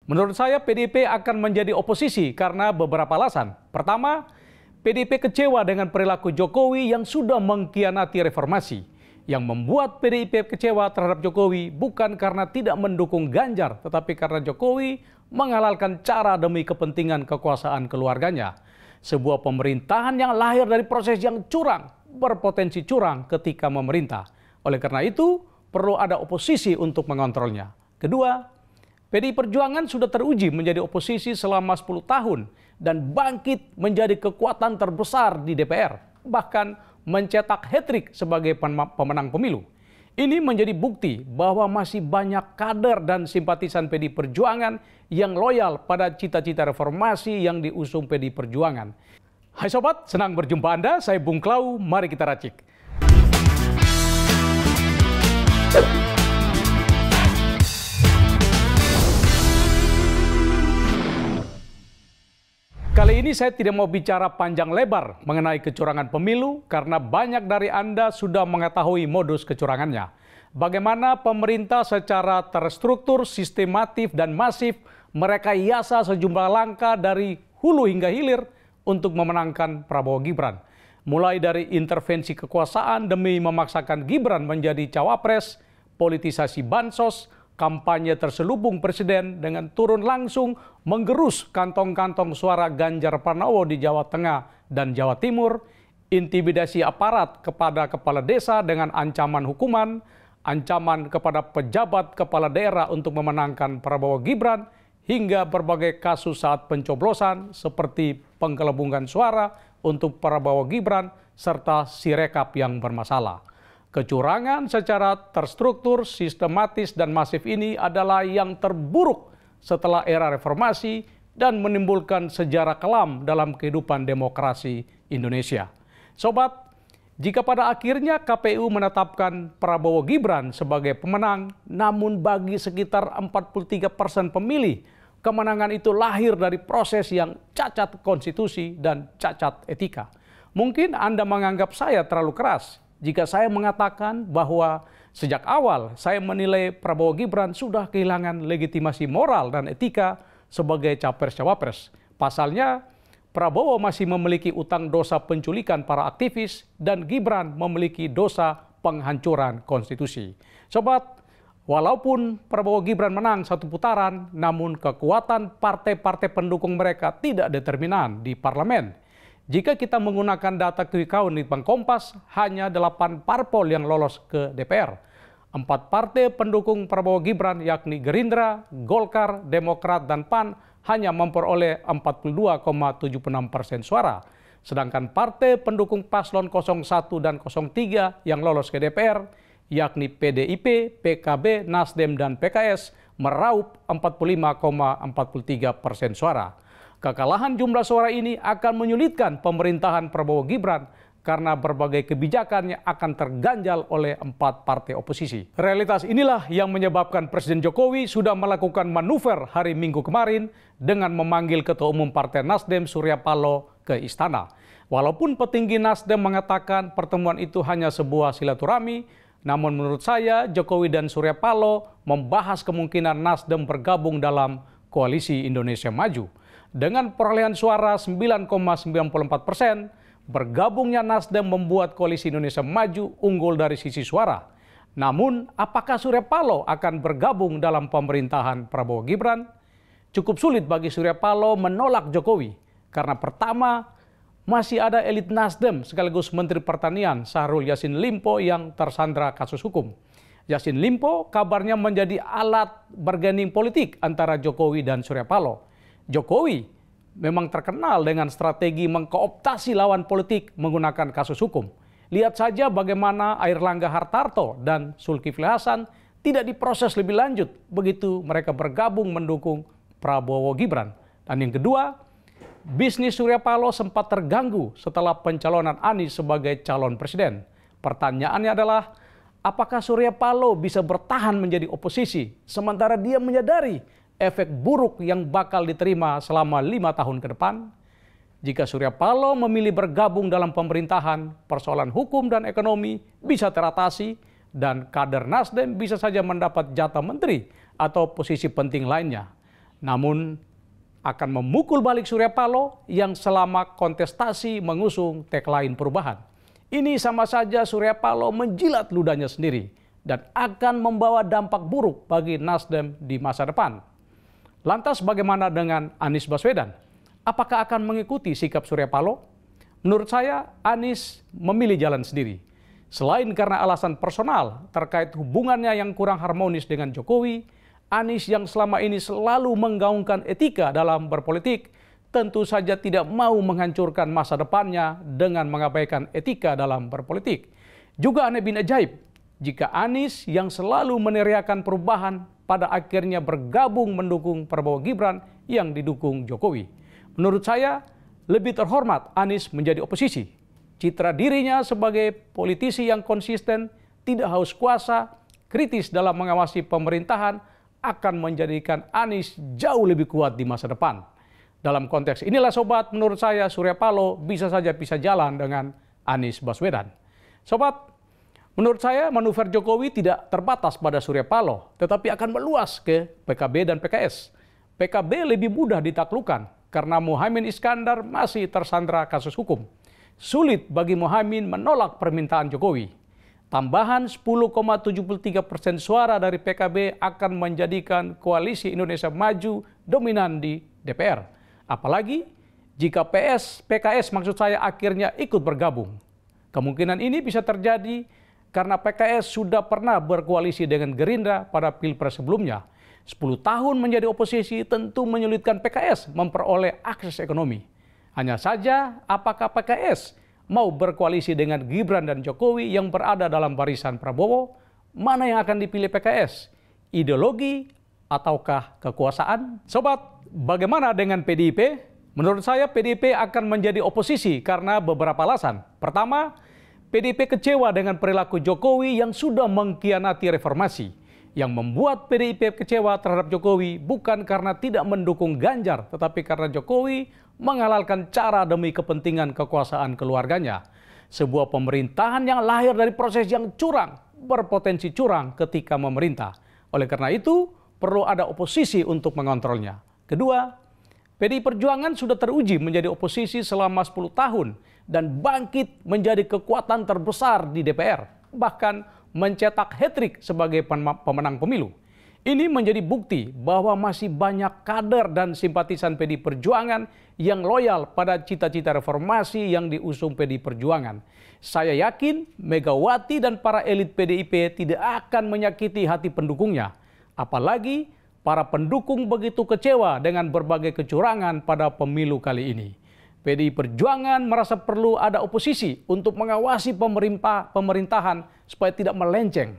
Menurut saya PDIP akan menjadi oposisi karena beberapa alasan. Pertama, PDIP kecewa dengan perilaku Jokowi yang sudah mengkhianati reformasi. Yang membuat PDIP kecewa terhadap Jokowi bukan karena tidak mendukung Ganjar, tetapi karena Jokowi menghalalkan cara demi kepentingan kekuasaan keluarganya. Sebuah pemerintahan yang lahir dari proses yang curang, berpotensi curang ketika memerintah. Oleh karena itu, perlu ada oposisi untuk mengontrolnya. Kedua, PDI Perjuangan sudah teruji menjadi oposisi selama 10 tahun dan bangkit menjadi kekuatan terbesar di DPR, bahkan mencetak hat-trick sebagai pemenang pemilu. Ini menjadi bukti bahwa masih banyak kader dan simpatisan PDI Perjuangan yang loyal pada cita-cita reformasi yang diusung PDI Perjuangan. Hai sobat, senang berjumpa Anda, saya Bung Klau, mari kita racik. Kali ini saya tidak mau bicara panjang lebar mengenai kecurangan pemilu karena banyak dari Anda sudah mengetahui modus kecurangannya. Bagaimana pemerintah secara terstruktur, sistematif, dan masif merekayasa sejumlah langkah dari hulu hingga hilir untuk memenangkan Prabowo Gibran. Mulai dari intervensi kekuasaan demi memaksakan Gibran menjadi cawapres, politisasi bansos, kampanye terselubung presiden dengan turun langsung menggerus kantong-kantong suara Ganjar Pranowo di Jawa Tengah dan Jawa Timur, intimidasi aparat kepada kepala desa dengan ancaman hukuman, ancaman kepada pejabat kepala daerah untuk memenangkan Prabowo Gibran, hingga berbagai kasus saat pencoblosan seperti penggelembungan suara untuk Prabowo Gibran serta Sirekap yang bermasalah. Kecurangan secara terstruktur, sistematis, dan masif ini adalah yang terburuk setelah era reformasi dan menimbulkan sejarah kelam dalam kehidupan demokrasi Indonesia. Sobat, jika pada akhirnya KPU menetapkan Prabowo Gibran sebagai pemenang, namun bagi sekitar 43% pemilih, kemenangan itu lahir dari proses yang cacat konstitusi dan cacat etika. Mungkin Anda menganggap saya terlalu keras jika saya mengatakan bahwa sejak awal saya menilai Prabowo Gibran sudah kehilangan legitimasi moral dan etika sebagai capres-cawapres. Pasalnya, Prabowo masih memiliki utang dosa penculikan para aktivis dan Gibran memiliki dosa penghancuran konstitusi. Sobat, walaupun Prabowo Gibran menang satu putaran, namun kekuatan partai-partai pendukung mereka tidak determinan di parlemen. Jika kita menggunakan data quick count di Bank Kompas, hanya 8 parpol yang lolos ke DPR. 4 partai pendukung Prabowo Gibran yakni Gerindra, Golkar, Demokrat, dan PAN hanya memperoleh 42,76% suara. Sedangkan partai pendukung paslon 01 dan 03 yang lolos ke DPR yakni PDIP, PKB, Nasdem, dan PKS meraup 45,43% suara. Kekalahan jumlah suara ini akan menyulitkan pemerintahan Prabowo Gibran karena berbagai kebijakannya akan terganjal oleh 4 partai oposisi. Realitas inilah yang menyebabkan Presiden Jokowi sudah melakukan manuver hari Minggu kemarin dengan memanggil Ketua Umum Partai Nasdem Surya Paloh ke istana. Walaupun petinggi Nasdem mengatakan pertemuan itu hanya sebuah silaturahmi, namun menurut saya Jokowi dan Surya Paloh membahas kemungkinan Nasdem bergabung dalam Koalisi Indonesia Maju. Dengan perolehan suara 9,94%, bergabungnya Nasdem membuat Koalisi Indonesia Maju unggul dari sisi suara. Namun, apakah Surya Paloh akan bergabung dalam pemerintahan Prabowo Gibran? Cukup sulit bagi Surya Paloh menolak Jokowi, karena pertama, masih ada elit Nasdem sekaligus Menteri Pertanian Syahrul Yassin Limpo yang tersandra kasus hukum. Yassin Limpo kabarnya menjadi alat bargaining politik antara Jokowi dan Surya Paloh. Jokowi memang terkenal dengan strategi mengkooptasi lawan politik menggunakan kasus hukum. Lihat saja bagaimana Airlangga Hartarto dan Zulkifli Hasan tidak diproses lebih lanjut begitu mereka bergabung mendukung Prabowo Gibran. Dan yang kedua, bisnis Surya Paloh sempat terganggu setelah pencalonan Anies sebagai calon presiden. Pertanyaannya adalah, apakah Surya Paloh bisa bertahan menjadi oposisi sementara dia menyadari efek buruk yang bakal diterima selama 5 tahun ke depan? Jika Surya Paloh memilih bergabung dalam pemerintahan, persoalan hukum dan ekonomi bisa teratasi dan kader Nasdem bisa saja mendapat jatah menteri atau posisi penting lainnya. namun akan memukul balik Surya Paloh yang selama kontestasi mengusung tagline perubahan. Ini sama saja Surya Paloh menjilat ludahnya sendiri dan akan membawa dampak buruk bagi Nasdem di masa depan. Lantas bagaimana dengan Anies Baswedan? Apakah akan mengikuti sikap Surya Paloh? Menurut saya, Anies memilih jalan sendiri. Selain karena alasan personal terkait hubungannya yang kurang harmonis dengan Jokowi, Anies yang selama ini selalu menggaungkan etika dalam berpolitik, tentu saja tidak mau menghancurkan masa depannya dengan mengabaikan etika dalam berpolitik. Juga aneh bin ajaib, jika Anies yang selalu meneriakan perubahan pada akhirnya bergabung mendukung Prabowo Gibran yang didukung Jokowi. Menurut saya, lebih terhormat Anies menjadi oposisi. Citra dirinya sebagai politisi yang konsisten, tidak haus kuasa, kritis dalam mengawasi pemerintahan, akan menjadikan Anies jauh lebih kuat di masa depan. Dalam konteks inilah sobat, menurut saya Surya Paloh bisa saja pisah jalan dengan Anies Baswedan. Sobat, menurut saya manuver Jokowi tidak terbatas pada Surya Paloh, tetapi akan meluas ke PKB dan PKS. PKB lebih mudah ditaklukkan karena Muhaimin Iskandar masih tersandra kasus hukum. Sulit bagi Muhaimin menolak permintaan Jokowi. Tambahan 10,73% suara dari PKB akan menjadikan koalisi Indonesia Maju dominan di DPR. Apalagi jika PKS maksud saya akhirnya ikut bergabung. Kemungkinan ini bisa terjadi karena PKS sudah pernah berkoalisi dengan Gerindra pada Pilpres sebelumnya. 10 tahun menjadi oposisi tentu menyulitkan PKS memperoleh akses ekonomi. Hanya saja apakah PKS mau berkoalisi dengan Gibran dan Jokowi yang berada dalam barisan Prabowo? Mana yang akan dipilih PKS? Ideologi ataukah kekuasaan? Sobat, bagaimana dengan PDIP? Menurut saya PDIP akan menjadi oposisi karena beberapa alasan. Pertama, PDIP kecewa dengan perilaku Jokowi yang sudah mengkhianati reformasi. Yang membuat PDIP kecewa terhadap Jokowi bukan karena tidak mendukung Ganjar, tetapi karena Jokowi menghalalkan cara demi kepentingan kekuasaan keluarganya. Sebuah pemerintahan yang lahir dari proses yang curang, berpotensi curang ketika memerintah. Oleh karena itu, perlu ada oposisi untuk mengontrolnya. Kedua, PDI Perjuangan sudah teruji menjadi oposisi selama 10 tahun dan bangkit menjadi kekuatan terbesar di DPR. Bahkan mencetak hat-trick sebagai pemenang pemilu. Ini menjadi bukti bahwa masih banyak kader dan simpatisan PDI Perjuangan yang loyal pada cita-cita reformasi yang diusung PDI Perjuangan. Saya yakin Megawati dan para elit PDIP tidak akan menyakiti hati pendukungnya. Apalagi para pendukung begitu kecewa dengan berbagai kecurangan pada pemilu kali ini. PDI Perjuangan merasa perlu ada oposisi untuk mengawasi pemerintahan supaya tidak melenceng.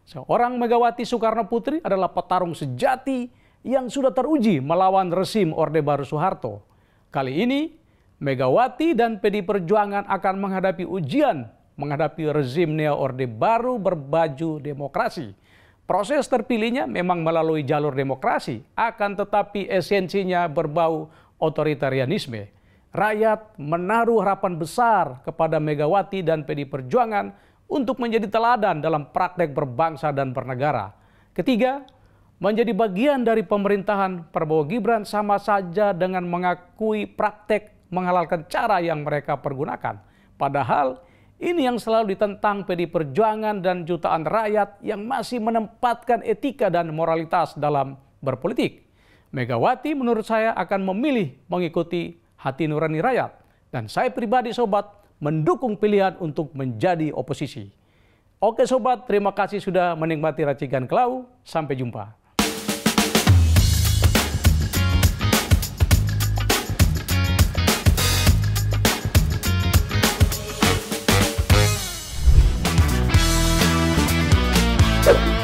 Seorang Megawati Soekarno Putri adalah petarung sejati yang sudah teruji melawan rezim Orde Baru Soeharto. Kali ini, Megawati dan PDI Perjuangan akan menghadapi ujian, menghadapi rezim neo-Orde Baru berbaju demokrasi. Proses terpilihnya memang melalui jalur demokrasi, akan tetapi esensinya berbau otoritarianisme. Rakyat menaruh harapan besar kepada Megawati dan PDI Perjuangan untuk menjadi teladan dalam praktek berbangsa dan bernegara. Ketiga, menjadi bagian dari pemerintahan Prabowo Gibran sama saja dengan mengakui praktek menghalalkan cara yang mereka pergunakan. Padahal ini yang selalu ditentang PDI Perjuangan dan jutaan rakyat yang masih menempatkan etika dan moralitas dalam berpolitik. Megawati menurut saya akan memilih mengikuti hati nurani rakyat. Dan saya pribadi sobat mendukung pilihan untuk menjadi oposisi. Oke sobat, terima kasih sudah menikmati Racikan Klau. Sampai jumpa. You